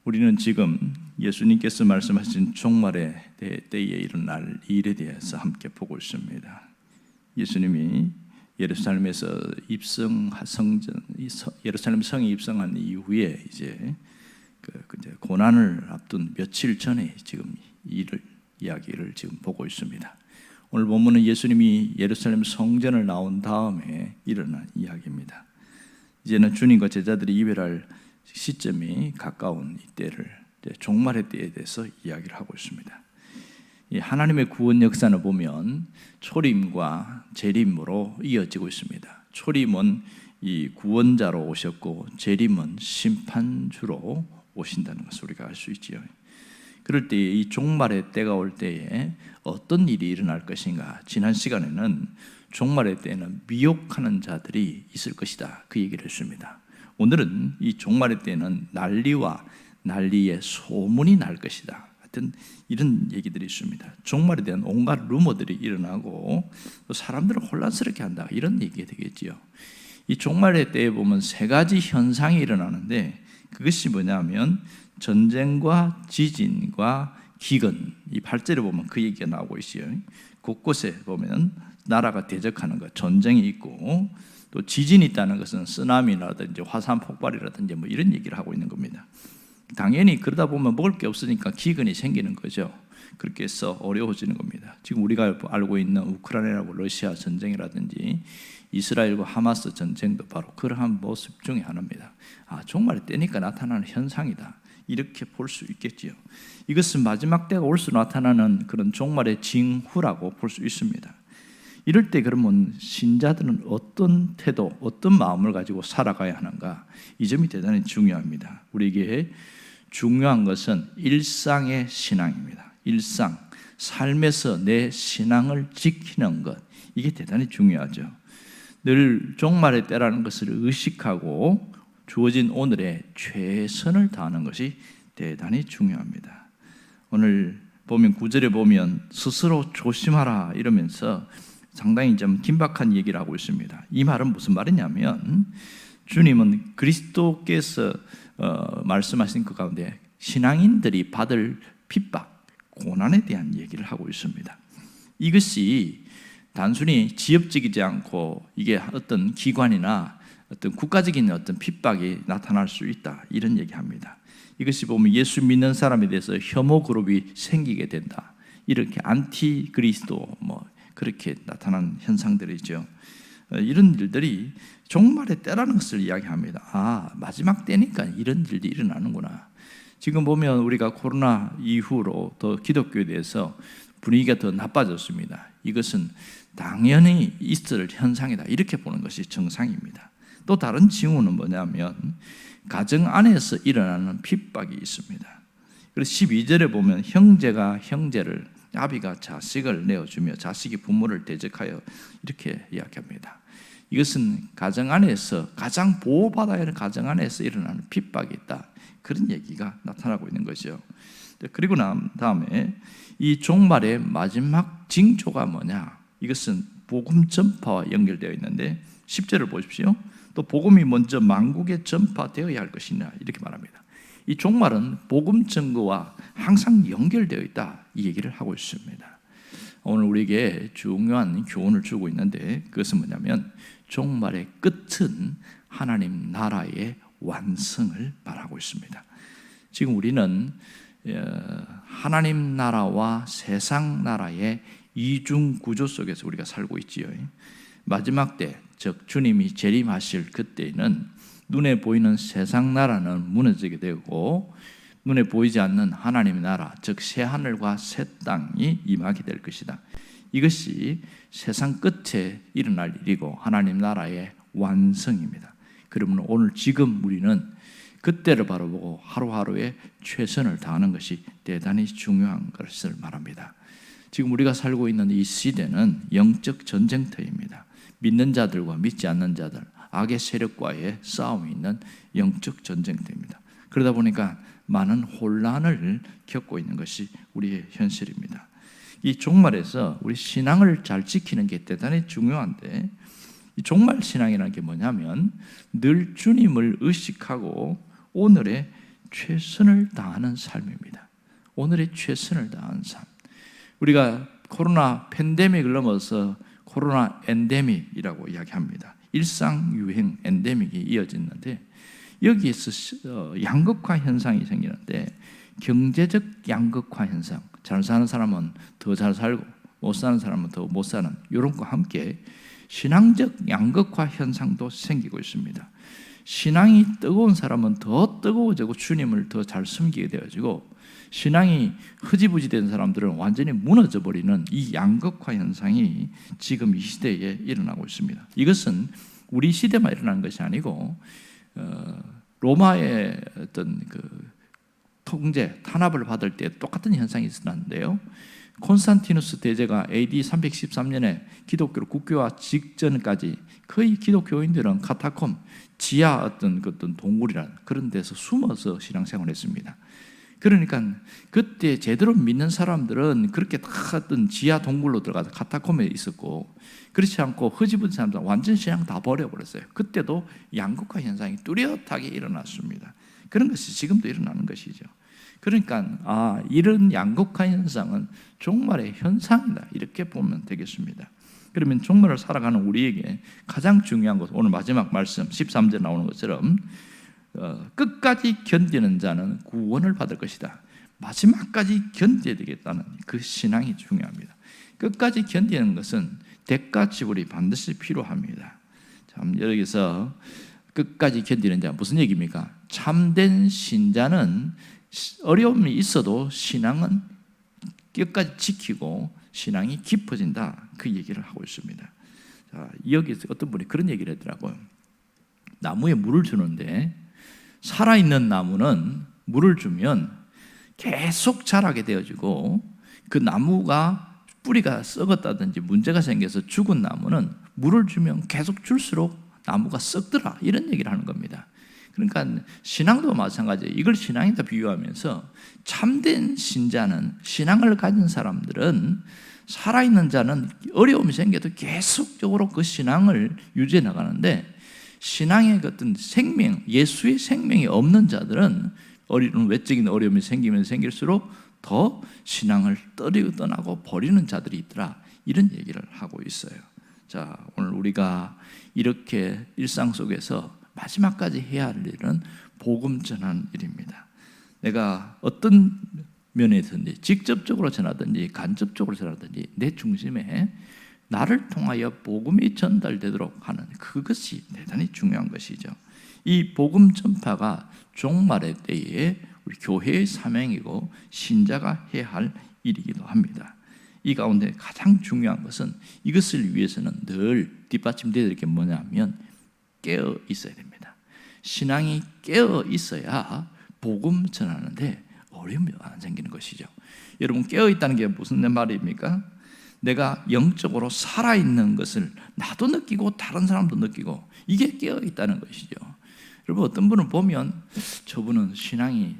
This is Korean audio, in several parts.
우리는 지금 예수님께서 말씀하신 종말의 때에 일어날 일에 대해서 함께 보고 있습니다. 예수님이 예루살렘 성에 입성한 이후에 이제 고난을 앞둔 며칠 전에 지금 이야기를 지금 보고 있습니다. 오늘 본문은 예수님이 예루살렘 성전을 나온 다음에 일어난 이야기입니다. 이제는 주님과 제자들이 이별할 시점이 가까운 이때를 종말의 때에 대해서 이야기를 하고 있습니다. 이 하나님의 구원 역사를 보면 초림과 재림으로 이어지고 있습니다. 초림은 이 구원자로 오셨고 재림은 심판주로 오신다는 것을 우리가 알 수 있지요. 그럴 때 이 종말의 때가 올 때에 어떤 일이 일어날 것인가? 지난 시간에는 종말의 때에는 미혹하는 자들이 있을 것이다, 그 얘기를 했습니다. 오늘은 이 종말의 때에는 난리와 난리의 소문이 날 것이다, 같은 이런 얘기들이 있습니다. 종말에 대한 온갖 루머들이 일어나고 또 사람들을 혼란스럽게 한다, 이런 얘기가 되겠지요. 이 종말의 때에 보면 세 가지 현상이 일어나는데 그것이 뭐냐면 전쟁과 지진과 기근, 이 8절에 보면 그 얘기가 나오고 있어요. 곳곳에 보면 나라가 대적하는 것, 전쟁이 있고 또 지진이 있다는 것은 쓰나미라든지 화산 폭발이라든지 뭐 이런 얘기를 하고 있는 겁니다. 당연히 그러다 보면 먹을 게 없으니까 기근이 생기는 거죠. 그렇게 해서 어려워지는 겁니다. 지금 우리가 알고 있는 우크라이나하고 러시아 전쟁이라든지 이스라엘과 하마스 전쟁도 바로 그러한 모습 중에 하나입니다. 종말의 때니까 나타나는 현상이다, 이렇게 볼 수 있겠지요. 이것은 마지막 때가 올수 나타나는 그런 종말의 징후라고 볼 수 있습니다. 이럴 때 그러면 신자들은 어떤 태도, 어떤 마음을 가지고 살아가야 하는가? 이 점이 대단히 중요합니다. 우리에게 중요한 것은 일상의 신앙입니다. 일상, 삶에서 내 신앙을 지키는 것, 이게 대단히 중요하죠. 늘 종말의 때라는 것을 의식하고 주어진 오늘에 최선을 다하는 것이 대단히 중요합니다. 오늘 보면 9절에 보면 스스로 조심하라 이러면서 상당히 좀 긴박한 얘기를 하고 있습니다. 이 말은 무슨 말이냐면 주님은 그리스도께서 말씀하신 그 가운데 신앙인들이 받을 핍박, 고난에 대한 얘기를 하고 있습니다. 이것이 단순히 지엽적이지 않고 이게 어떤 기관이나 어떤 국가적인 어떤 핍박이 나타날 수 있다, 이런 얘기합니다. 이것이 보면 예수 믿는 사람에 대해서 혐오 그룹이 생기게 된다, 이렇게 안티 그리스도 그렇게 나타난 현상들이죠. 이런 일들이 종말의 때라는 것을 이야기합니다. 마지막 때니까 이런 일들이 일어나는구나. 지금 보면 우리가 코로나 이후로 더 기독교에 대해서 분위기가 더 나빠졌습니다. 이것은 당연히 있을 현상이다, 이렇게 보는 것이 정상입니다. 또 다른 징후는 뭐냐면 가정 안에서 일어나는 핍박이 있습니다. 그래서 12절에 보면 형제가 형제를, 아비가 자식을 내어주며 자식이 부모를 대적하여, 이렇게 이야기합니다. 이것은 가정 안에서 가장 보호받아야 하는 가정 안에서 일어나는 핍박이 있다, 그런 얘기가 나타나고 있는 거죠. 그리고 난 다음에 이 종말의 마지막 징조가 뭐냐? 이것은 복음 전파와 연결되어 있는데 10절을 보십시오. 또 복음이 먼저 만국에 전파되어야 할 것이냐, 이렇게 말합니다. 이 종말은 복음 증거와 항상 연결되어 있다, 이 얘기를 하고 있습니다. 오늘 우리에게 중요한 교훈을 주고 있는데 그것은 뭐냐면 종말의 끝은 하나님 나라의 완성을 말하고 있습니다. 지금 우리는 하나님 나라와 세상 나라의 이중 구조 속에서 우리가 살고 있지요. 마지막 때, 즉 주님이 재림하실 그때는 눈에 보이는 세상 나라는 무너지게 되고 눈에 보이지 않는 하나님의 나라, 즉 새 하늘과 새 땅이 임하게 될 것이다. 이것이 세상 끝에 일어날 일이고 하나님 나라의 완성입니다. 그러면 오늘 지금 우리는 그때를 바라보고 하루하루에 최선을 다하는 것이 대단히 중요한 것을 말합니다. 지금 우리가 살고 있는 이 시대는 영적 전쟁터입니다. 믿는 자들과 믿지 않는 자들, 악의 세력과의 싸움이 있는 영적 전쟁터입니다. 그러다 보니까 많은 혼란을 겪고 있는 것이 우리의 현실입니다. 이 종말에서 우리 신앙을 잘 지키는 게 대단히 중요한데, 이 종말 신앙이라는 게 뭐냐면 늘 주님을 의식하고 오늘에 최선을 다하는 삶입니다. 오늘의 최선을 다하는 삶. 우리가 코로나 팬데믹을 넘어서 코로나 엔데믹이라고 이야기합니다. 일상 유행 엔데믹이 이어졌는데 여기에서 양극화 현상이 생기는데 경제적 양극화 현상, 잘 사는 사람은 더 잘 살고 못 사는 사람은 더 못 사는 이런 것과 함께 신앙적 양극화 현상도 생기고 있습니다. 신앙이 뜨거운 사람은 더 뜨거워지고 주님을 더 잘 섬기게 되어지고 신앙이 흐지부지 된 사람들은 완전히 무너져 버리는 이 양극화 현상이 지금 이 시대에 일어나고 있습니다. 이것은 우리 시대만 일어나는 것이 아니고 로마의 어떤 그 통제, 탄압을 받을 때 똑같은 현상이 있었는데요. 콘스탄티누스 대제가 AD 313년에 기독교를 국교화 직전까지 거의 기독교인들은 카타콤, 지하 어떤 동굴이라는 그런 데서 숨어서 신앙생활을 했습니다. 그러니까 그때 제대로 믿는 사람들은 그렇게 다 어떤 지하 동굴로 들어가서 카타콤에 있었고, 그렇지 않고 흐지부지 사람들은 완전 신앙 다 버려버렸어요. 그때도 양극화 현상이 뚜렷하게 일어났습니다. 그런 것이 지금도 일어나는 것이죠. 그러니까 이런 양극화 현상은 종말의 현상이다, 이렇게 보면 되겠습니다. 그러면 종말을 살아가는 우리에게 가장 중요한 것, 오늘 마지막 말씀 13절에 나오는 것처럼 끝까지 견디는 자는 구원을 받을 것이다. 마지막까지 견뎌야 되겠다는 그 신앙이 중요합니다. 끝까지 견디는 것은 대가 지불이 반드시 필요합니다. 참, 여기서 끝까지 견디는 자 무슨 얘기입니까? 참된 신자는 어려움이 있어도 신앙은 끝까지 지키고 신앙이 깊어진다, 그 얘기를 하고 있습니다. 자, 여기서 어떤 분이 그런 얘기를 하더라고요. 나무에 물을 주는데 살아있는 나무는 물을 주면 계속 자라게 되어지고, 그 나무가 뿌리가 썩었다든지 문제가 생겨서 죽은 나무는 물을 주면 계속 줄수록 나무가 썩더라, 이런 얘기를 하는 겁니다. 그러니까 신앙도 마찬가지예요. 이걸 신앙에다 비유하면서 참된 신자는, 신앙을 가진 사람들은, 살아있는 자는 어려움이 생겨도 계속적으로 그 신앙을 유지해 나가는데, 신앙의 어떤 생명, 예수의 생명이 없는 자들은 외적인 어려움이 생기면 생길수록 더 신앙을 떠나고 버리는 자들이 있더라, 이런 얘기를 하고 있어요. 자, 오늘 우리가 이렇게 일상 속에서 마지막까지 해야 할 일은 복음 전하는 일입니다. 내가 어떤 면에서든지 직접적으로 전하든지 간접적으로 전하든지 내 중심에 나를 통하여 복음이 전달되도록 하는 그것이 대단히 중요한 것이죠. 이 복음 전파가 종말의 때에 우리 교회의 사명이고 신자가 해야 할 일이기도 합니다. 이 가운데 가장 중요한 것은 이것을 위해서는 늘 뒷받침되어야 될 게 뭐냐면 깨어 있어야 됩니다. 신앙이 깨어 있어야 복음 전하는데 어려움이 안 생기는 것이죠. 여러분, 깨어 있다는 게 무슨 말입니까? 내가 영적으로 살아있는 것을 나도 느끼고 다른 사람도 느끼고, 이게 깨어 있다는 것이죠. 여러분, 어떤 분은 보면 저분은 신앙이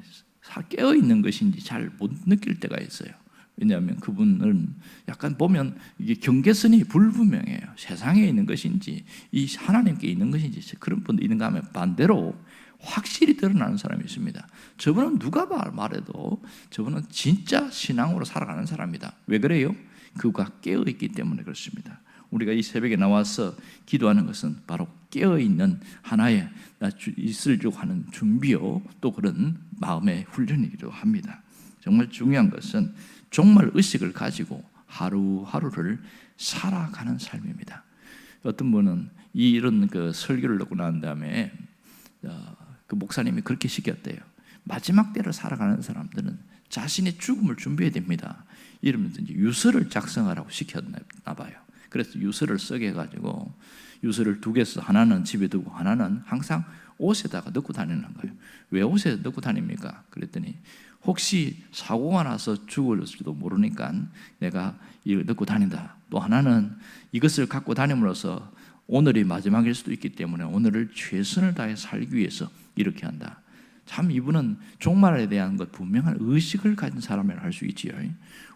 깨어 있는 것인지 잘 못 느낄 때가 있어요. 왜냐하면 그분은 약간 보면 이게 경계선이 불분명해요. 세상에 있는 것인지 이 하나님께 있는 것인지 그런 분도 있는가 하면 반대로 확실히 드러나는 사람이 있습니다. 저분은 누가 말해도 저분은 진짜 신앙으로 살아가는 사람이다. 왜 그래요? 그가 깨어있기 때문에 그렇습니다. 우리가 이 새벽에 나와서 기도하는 것은 바로 깨어있는 하나의 있으려고 하는 준비요, 또 그런 마음의 훈련이기도 합니다. 정말 중요한 것은 정말 의식을 가지고 하루하루를 살아가는 삶입니다. 어떤 분은 이런 그 설교를 듣고 난 다음에 그 목사님이 그렇게 시켰대요. 마지막 때를 살아가는 사람들은 자신의 죽음을 준비해야 됩니다. 이러면서 이제 유서를 작성하라고 시켰나 봐요. 그래서 유서를 쓰게 해가지고 유서를 2개 써, 하나는 집에 두고 하나는 항상 옷에다가 넣고 다니는 거예요. 왜 옷에 넣고 다닙니까? 그랬더니 혹시 사고가 나서 죽을지도 모르니까 내가 이걸 넣고 다닌다. 또 하나는 이것을 갖고 다님으로써 오늘이 마지막일 수도 있기 때문에 오늘을 최선을 다해 살기 위해서 이렇게 한다. 참, 이분은 종말에 대한 것 분명한 의식을 가진 사람이라 할 수 있지요.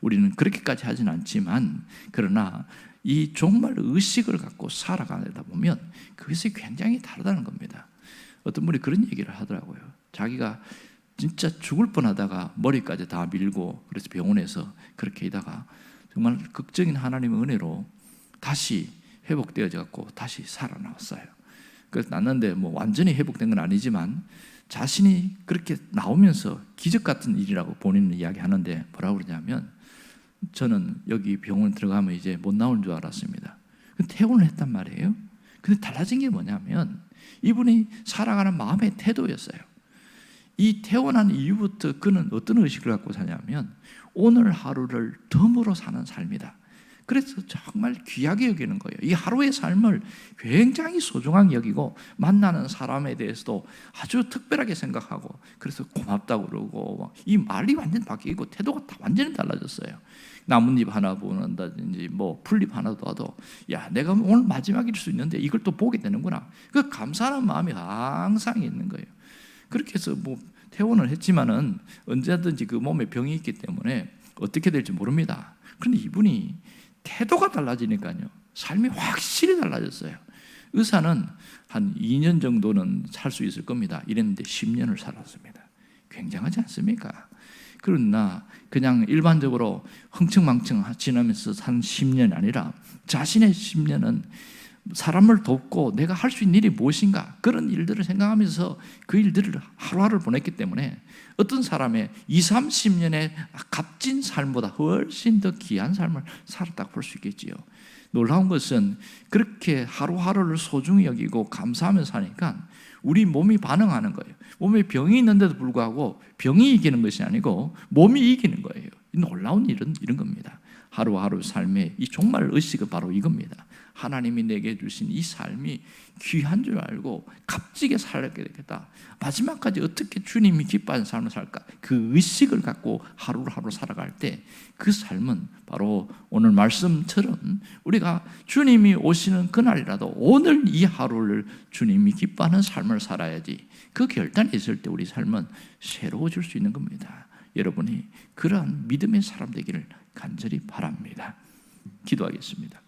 우리는 그렇게까지 하진 않지만, 그러나 이 종말 의식을 갖고 살아가다 보면 그것이 굉장히 다르다는 겁니다. 어떤 분이 그런 얘기를 하더라고요. 자기가 진짜 죽을 뻔하다가 머리까지 다 밀고 그래서 병원에서 그렇게 있다가 정말 극적인 하나님의 은혜로 다시 회복되어져 갖고 다시 살아나왔어요. 그래서 났는데 뭐 완전히 회복된 건 아니지만 자신이 그렇게 나오면서 기적 같은 일이라고 본인은 이야기하는데 뭐라고 그러냐면 저는 여기 병원 들어가면 이제 못 나오는 줄 알았습니다. 퇴원을 했단 말이에요. 근데 달라진 게 뭐냐면 이분이 살아가는 마음의 태도였어요. 이 퇴원한 이후부터 그는 어떤 의식을 갖고 사냐면 오늘 하루를 덤으로 사는 삶이다. 그래서 정말 귀하게 여기는 거예요. 이 하루의 삶을 굉장히 소중하게 여기고 만나는 사람에 대해서도 아주 특별하게 생각하고 그래서 고맙다고 그러고 이 말이 완전히 바뀌고 태도가 다 완전히 달라졌어요. 나뭇잎 하나 보는다든지 뭐 풀잎 하나 봐도 야 내가 오늘 마지막일 수 있는데 이걸 또 보게 되는구나. 그 감사하는 마음이 항상 있는 거예요. 그렇게 해서 뭐 퇴원을 했지만은 언제든지 그 몸에 병이 있기 때문에 어떻게 될지 모릅니다. 그런데 이분이 태도가 달라지니까요. 삶이 확실히 달라졌어요. 의사는 한 2년 정도는 살 수 있을 겁니다. 이랬는데 10년을 살았습니다. 굉장하지 않습니까? 그러나 그냥 일반적으로 흥청망청 지나면서 산 10년이 아니라 자신의 10년은 사람을 돕고 내가 할 수 있는 일이 무엇인가 그런 일들을 생각하면서 그 일들을 하루하루를 보냈기 때문에 어떤 사람의 20, 30년의 값진 삶보다 훨씬 더 귀한 삶을 살았다고 볼 수 있겠지요. 놀라운 것은 그렇게 하루하루를 소중히 여기고 감사하면서 사니까 우리 몸이 반응하는 거예요. 몸에 병이 있는데도 불구하고 병이 이기는 것이 아니고 몸이 이기는 거예요. 놀라운 일은 이런 겁니다. 하루하루 삶의 이 정말 의식은 바로 이겁니다. 하나님이 내게 주신 이 삶이 귀한 줄 알고 값지게 살게 되겠다. 마지막까지 어떻게 주님이 기뻐하는 삶을 살까? 그 의식을 갖고 하루하루 살아갈 때 그 삶은 바로 오늘 말씀처럼 우리가 주님이 오시는 그날이라도 오늘 이 하루를 주님이 기뻐하는 삶을 살아야지 그 결단이 있을 때 우리 삶은 새로워질 수 있는 겁니다. 여러분이 그러한 믿음의 사람 되기를 간절히 바랍니다. 기도하겠습니다.